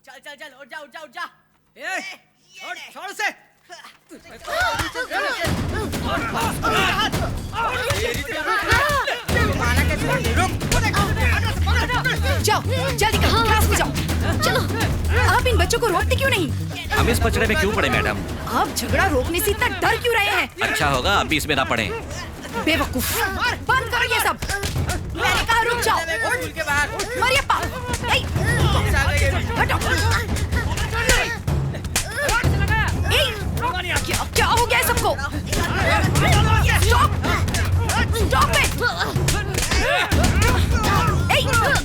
चल चल चल, उठ जा उठ जा उठ जा। छोड़ छोड़ से। जाओ जल्दी करो, क्लास में जाओ। चलो, आप इन बच्चों को रोकते क्यों नहीं? हम इस पचड़े में क्यों पड़े मैडम? आप झगड़ा रोकने से इतना डर क्यों रहे हैं? अच्छा होगा अभी इसमें ना पड़े। बेवकूफ, बंद करो ये सब। मैंने कहा रुक जाओ। स्कूल के बाहर। मरियप्पा, हटो। क्या हो गया है सबको? Stop it.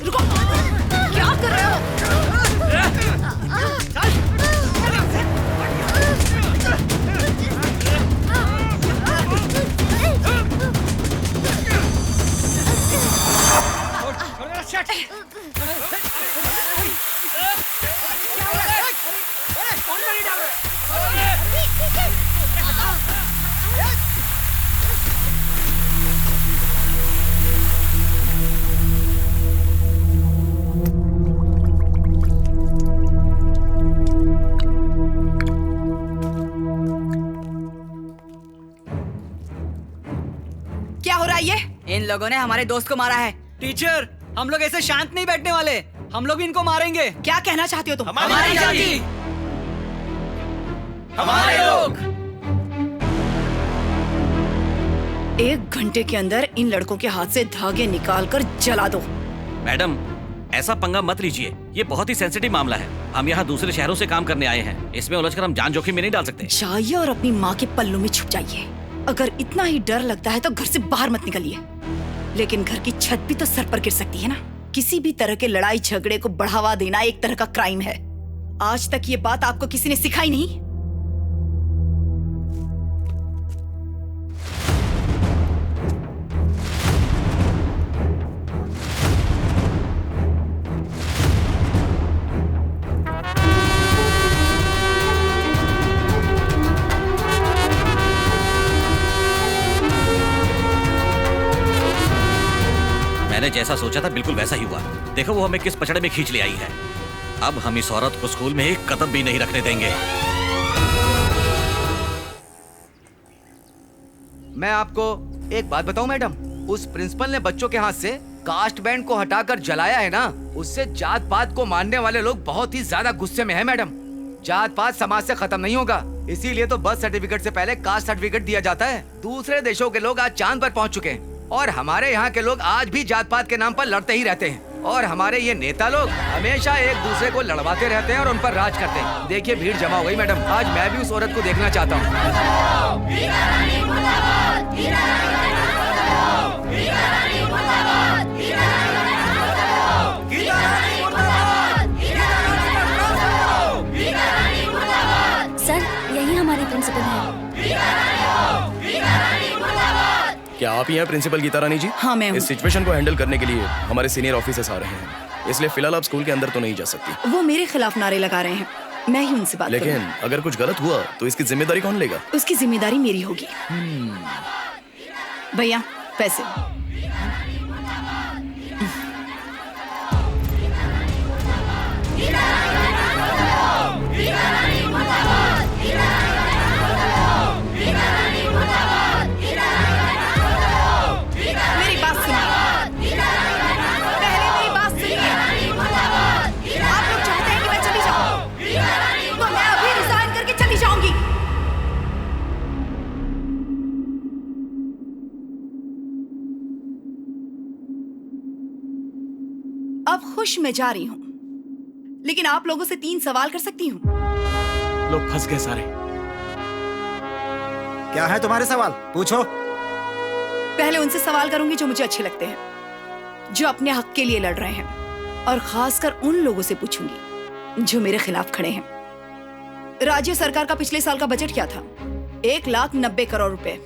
रुको, क्या कर रहे हो? क्या हो रहा है ये? इन लोगों ने हमारे दोस्त को मारा है। टीचर, हम लोग ऐसे शांत नहीं बैठने वाले, हम लोग भी इनको मारेंगे। क्या कहना चाहते हो तुम? हमारी जाति, हमारे लोग। 1 घंटे के अंदर इन लड़कों के हाथ से धागे निकाल कर जला दो। मैडम ऐसा पंगा मत लीजिए, ये बहुत ही सेंसिटिव मामला है। हम यहाँ दूसरे शहरों से काम करने आए हैं, इसमें उलझकर हम जान जोखिम में नहीं डाल सकते। जाइए और अपनी माँ के पल्लू में छुप जाइए। अगर इतना ही डर लगता है तो घर से बाहर मत निकलिए। लेकिन घर की छत भी तो सर पर गिर सकती है ना। किसी भी तरह के लड़ाई झगड़े को बढ़ावा देना एक तरह का क्राइम है। आज तक ये बात आपको किसी ने सिखाई नहीं? मैंने जैसा सोचा था बिल्कुल वैसा ही हुआ। देखो वो हमें किस पचड़े में खींच ले आई है। अब हम इस औरत को स्कूल में एक कदम भी नहीं रखने देंगे। मैं आपको एक बात बताऊं मैडम, उस प्रिंसिपल ने बच्चों के हाथ से कास्ट बैंड को हटाकर जलाया है ना, उससे जात पात को मानने वाले लोग बहुत ही ज्यादा गुस्से में हैं मैडम। जात पात समाज से खत्म नहीं होगा, इसीलिए तो बर्थ सर्टिफिकेट से पहले कास्ट सर्टिफिकेट दिया जाता है। दूसरे देशों के लोग आज चांद पर पहुंच चुके हैं और हमारे यहाँ के लोग आज भी जात पात के नाम पर लड़ते ही रहते हैं। और हमारे ये नेता लोग हमेशा एक दूसरे को लड़वाते रहते हैं और उन पर राज करते हैं। देखिए भीड़ जमा हो गई मैडम, आज मैं भी उस औरत को देखना चाहता हूँ। सर, यही हमारे प्रिंसिपल हैं। क्या आप ही हैं प्रिंसिपल गीता रानी जी? हाँ मैं हूँ। इस सिचुएशन को हैंडल करने के लिए हमारे सीनियर ऑफिसर्स आ रहे हैं, इसलिए फिलहाल आप स्कूल के अंदर तो नहीं जा सकती। वो मेरे खिलाफ नारे लगा रहे हैं, मैं ही उनसे बात लेकिन करूंगी। अगर कुछ गलत हुआ तो इसकी जिम्मेदारी कौन लेगा? उसकी जिम्मेदारी मेरी होगी। भैया पैसे। मेरी बात सुनिए, पहले मेरी बात सुनिए। आप लोग चाहते हैं कि मैं चली जाऊं, तो मैं अभी रिजाइन करके चली जाऊंगी। अब खुश मैं जा रही हूं, लेकिन आप लोगों से 3 सवाल कर सकती हूं? लोग फंस गए सारे। क्या है तुम्हारे सवाल? पूछो। पहले उनसे सवाल करूंगी जो मुझे अच्छे लगते हैं, जो अपने हक के लिए लड़ रहे हैं, और खासकर उन लोगों से पूछूंगी जो मेरे खिलाफ खड़े हैं। राज्य सरकार का पिछले साल का बजट क्या था? 1,90,000 करोड़ रुपए,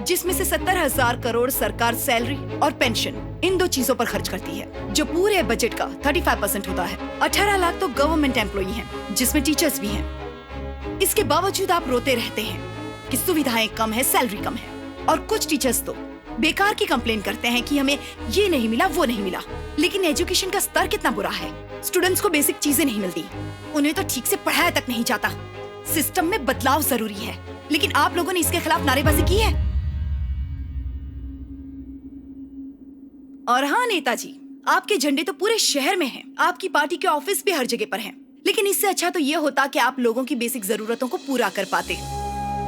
जिसमें से 70,000 करोड़ सरकार सैलरी और पेंशन इन 2 चीजों पर खर्च करती है, जो पूरे बजट का 35% होता है। 18 लाख तो गवर्नमेंट एम्प्लॉई हैं, जिसमें टीचर्स भी हैं। इसके बावजूद आप रोते रहते हैं कि सुविधाएं कम है, सैलरी कम है, और कुछ टीचर्स तो बेकार की कंप्लेन करते हैं कि हमें ये नहीं मिला, वो नहीं मिला। लेकिन एजुकेशन का स्तर कितना बुरा है। स्टूडेंट्स को बेसिक चीजें नहीं मिलती, उन्हें तो ठीक से पढ़ाया तक नहीं जाता। सिस्टम में बदलाव जरूरी है, लेकिन आप लोगों ने इसके खिलाफ नारेबाजी की है। और हाँ नेताजी, आपके झंडे तो पूरे शहर में हैं, आपकी पार्टी के ऑफिस भी हर जगह पर हैं। लेकिन इससे अच्छा तो ये होता कि आप लोगों की बेसिक जरूरतों को पूरा कर पाते।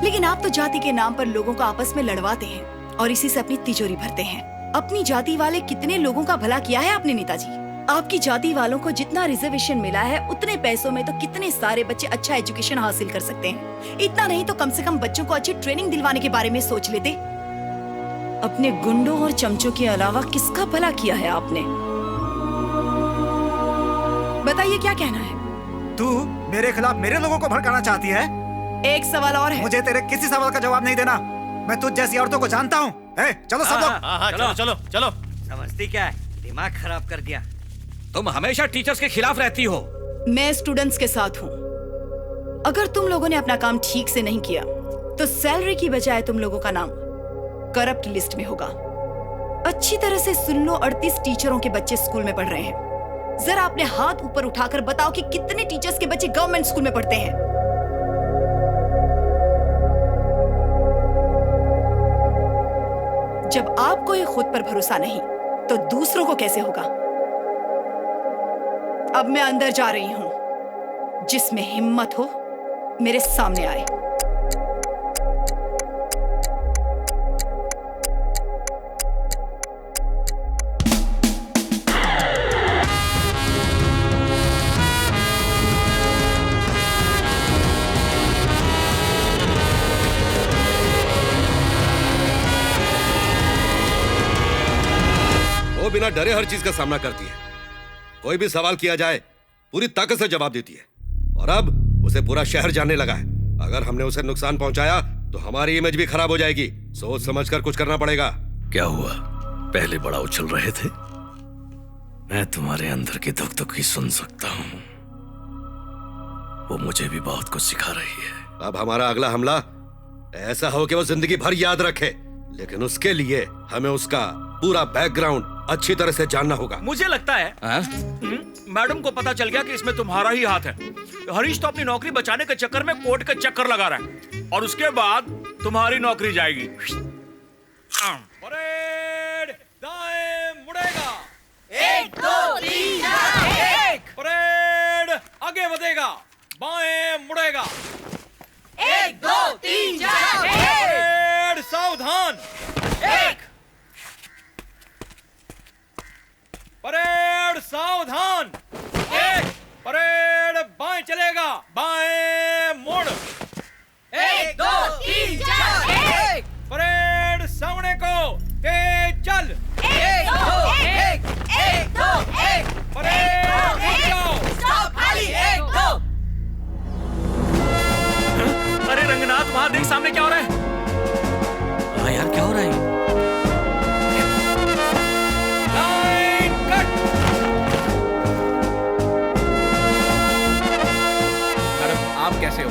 लेकिन आप तो जाति के नाम पर लोगों को आपस में लड़वाते हैं और इसी से अपनी तिजोरी भरते हैं। अपनी जाति वाले कितने लोगों का भला किया है आपने नेताजी? आपकी जाति वालों को जितना रिजर्वेशन मिला है, उतने पैसों में तो कितने सारे बच्चे अच्छा एजुकेशन हासिल कर सकते हैं। इतना नहीं तो कम से कम बच्चों को अच्छी ट्रेनिंग दिलवाने के बारे में सोच लेते। अपने गुंडों और चमचों के अलावा किसका भला किया है आपने? बताइए क्या कहना है? तू मेरे खिलाफ मेरे लोगों को भड़काना चाहती है? एक सवाल और है। मुझे तेरे किसी सवाल का जवाब नहीं देना। मैं तुझ जैसी औरतों को जानता हूँ। चलो सब लोग। चलो चलो चलो। समझती क्या है? दिमाग खराब कर दिया। तुम हमेशा टीचर्स के खिलाफ रहती हो। मैं स्टूडेंट्स के साथ हूँ। अगर तुम लोगों ने अपना काम ठीक से नहीं किया तो सैलरी की बजाय तुम लोगों का नाम करप्ट लिस्ट में होगा। अच्छी तरह से सुन लो, 38 टीचरों के बच्चे स्कूल में पढ़ रहे हैं। जरा अपने हाथ ऊपर उठाकर बताओ कि कितने टीचर्स के बच्चे गवर्नमेंट स्कूल में पढ़ते हैं। जब आपको ही खुद पर भरोसा नहीं तो दूसरों को कैसे होगा? अब मैं अंदर जा रही हूं। जिसमें हिम्मत हो मेरे सामने आए। वो बिना डरे हर चीज का सामना करती है। कोई भी सवाल किया जाए पूरी ताकत से जवाब देती है, और अब उसे पूरा शहर जानने लगा है। अगर हमने उसे नुकसान पहुंचाया तो हमारी इमेज भी खराब हो जाएगी। सोच समझकर कुछ करना पड़ेगा। क्या हुआ? पहले बड़ा उछल रहे थे। मैं तुम्हारे अंदर की दुख दुख ही सुन सकता हूं। वो मुझे भी बहुत कुछ सिखा रही है। अब हमारा अगला हमला ऐसा हो कि वो जिंदगी भर याद रखे, लेकिन उसके लिए हमें उसका पूरा बैकग्राउंड अच्छी तरह से जानना होगा। मुझे लगता है मैडम को पता चल गया कि इसमें तुम्हारा ही हाथ है। हरीश तो अपनी नौकरी बचाने के चक्कर में कोर्ट के चक्कर लगा रहा है, और उसके बाद तुम्हारी नौकरी जाएगी। परेड दाएं मुड़ेगा। 1 2 3 4 1। परेड आगे बढ़ेगा। बाएं मुड़ेगा। 1 2 3 4 1। परेड सावधान। 1। परेड सावधान। 1। परेड बाएं चलेगा। बाएं मुड़। 1 2 3 4 1। परेड सामने को तेज चल। 1 2 1 1 2 1। परेड रुक जाओ। स्टॉप खाली। 1 2। अरे रंगनाथ, वहां देख सामने क्या हो रहा है? हाँ यार, क्या हो रहा है? Line cut. मैडम, आप कैसे हो?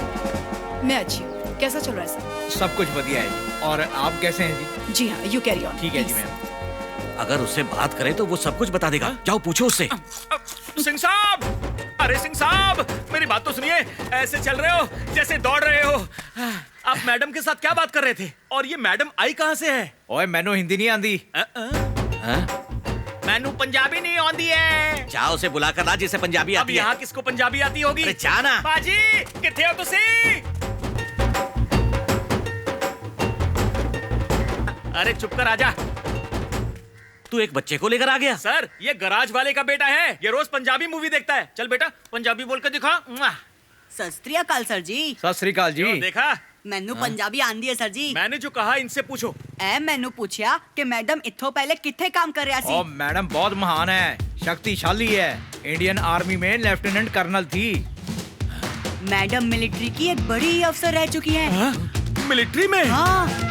मैं अच्छी हूँ। कैसा चल रहा है सर? सब कुछ बढ़िया है जी। और आप कैसे हैं जी? जी हाँ, यू कैरी ऑन। ठीक है जी मैम। अगर उससे बात करें तो वो सब कुछ बता देगा। जाओ पूछो उससे। सिंह साहब, अरे सिंह साहब, मेरी बात तो सुनिए। ऐसे चल रहे हो जैसे दौड़ रहे हो। आप मैडम के साथ क्या बात कर रहे थे? और ये मैडम आई कहाँ से है? ओए, मैनू हिंदी नहीं आंदी। मैनू पंजाबी नहीं आंदी है। जाओ उसे बुला कर ला जिसे पंजाबी अब आती है। यहाँ किसको पंजाबी आती होगी? अरे जाना। बाजी किथे हो तुसी? अरे चुप कर आजा। तू एक बच्चे को लेकर आ गया? सर, ये गराज वाले का बेटा है। ये रोज पंजाबी मूवी देखता है। चल बेटा, पंजाबी बोल कर दिखा। सत श्री अकाल सर जी। सत श्री अकाल जी। देखा, मैनू पंजाबी आंदी है सर जी। मैंने जो कहा इनसे पूछो। मैनू पूछया कि मैडम इत्थों पहले किथे काम कर रहा सी? ओ मैडम बहुत महान है, शक्तिशाली है। इंडियन आर्मी में लेफ्टिनेंट कर्नल थी। मैडम मिलिट्री की एक बड़ी अफसर रह चुकी है। मिलिट्री में? हाँ।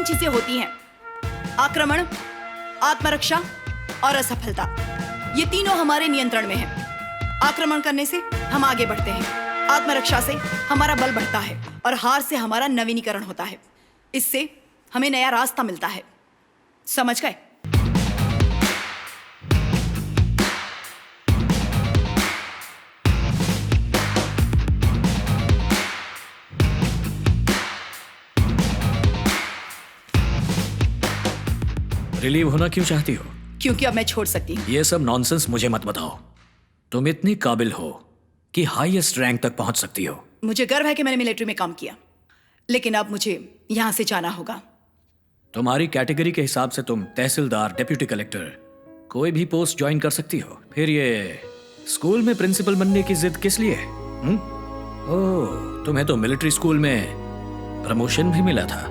तीन चीजें होती हैं, आक्रमण, आत्मरक्षा और असफलता। ये तीनों हमारे नियंत्रण में हैं। आक्रमण करने से हम आगे बढ़ते हैं, आत्मरक्षा से हमारा बल बढ़ता है और हार से हमारा नवीनीकरण होता है। इससे हमें नया रास्ता मिलता है। समझ गए? रिलीव होना क्यों चाहती हो? क्योंकि अब मैं छोड़ सकती हूँ। ये सब नॉनसेंस मुझे मत बताओ। तुम इतनी काबिल हो कि हाईएस्ट रैंक तक पहुंच सकती हो। मुझे गर्व है कि मैंने मिलिट्री में काम किया, लेकिन अब मुझे यहाँ से जाना होगा। तुम्हारी कैटेगरी के हिसाब से तुम तहसीलदार, डिप्टी कलेक्टर, कोई भी पोस्ट ज्वाइन कर सकती हो। फिर ये स्कूल में प्रिंसिपल बनने की जिद किस लिए? ओह, तुम्हें तो मिलिट्री स्कूल में प्रमोशन भी मिला था।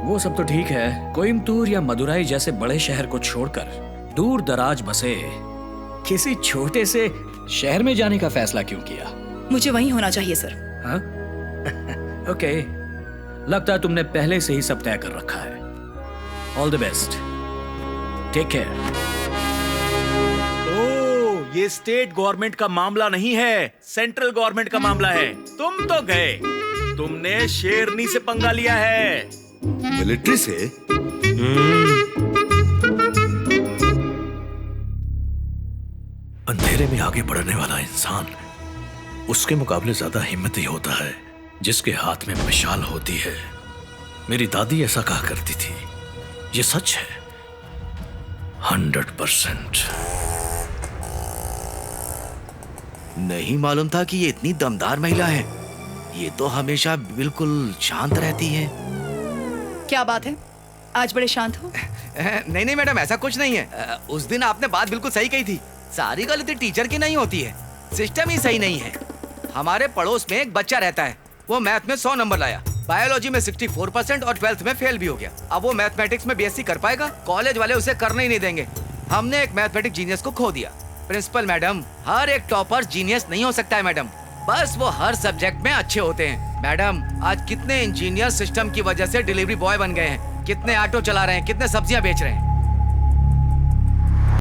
वो सब तो ठीक है। कोयम्बतूर या मदुराई जैसे बड़े शहर को छोड़कर दूर दराज बसे किसी छोटे से शहर में जाने का फैसला क्यों किया? मुझे वहीं होना चाहिए सर। हाँ? ओके, लगता है तुमने पहले से ही सब तय कर रखा है। All the best, take care. Oh, ये स्टेट गवर्नमेंट का मामला नहीं है, सेंट्रल गवर्नमेंट का मामला है। तुम तो गए, तुमने शेरनी से पंगा लिया है। मिलिट्री से? अंधेरे में आगे बढ़ने वाला इंसान उसके मुकाबले ज्यादा हिम्मती होता है जिसके हाथ में मशाल होती है। मेरी दादी ऐसा कहा करती थी। ये सच है 100%। नहीं मालूम था कि ये इतनी दमदार महिला है। ये तो हमेशा बिल्कुल शांत रहती है। क्या बात है, आज बड़े शांत हो? नहीं नहीं मैडम, ऐसा कुछ नहीं है। उस दिन आपने बात बिल्कुल सही कही थी। सारी गलती टीचर की नहीं होती है, सिस्टम ही सही नहीं है। हमारे पड़ोस में एक बच्चा रहता है, वो मैथ में 100 नंबर लाया, बायोलॉजी में 64% और 12th में फेल भी हो गया। अब वो मैथमेटिक्स में बीएससी कर पाएगा? कॉलेज वाले उसे करने ही नहीं देंगे। हमने एक मैथमेटिक्स जीनियस को खो दिया। प्रिंसिपल मैडम, हर एक टॉपर जीनियस नहीं हो सकता है मैडम, बस वो हर सब्जेक्ट में अच्छे होते हैं। मैडम, आज कितने इंजीनियर सिस्टम की वजह से डिलीवरी बॉय बन गए हैं, कितने ऑटो चला रहे हैं, कितने सब्जियां बेच रहे हैं।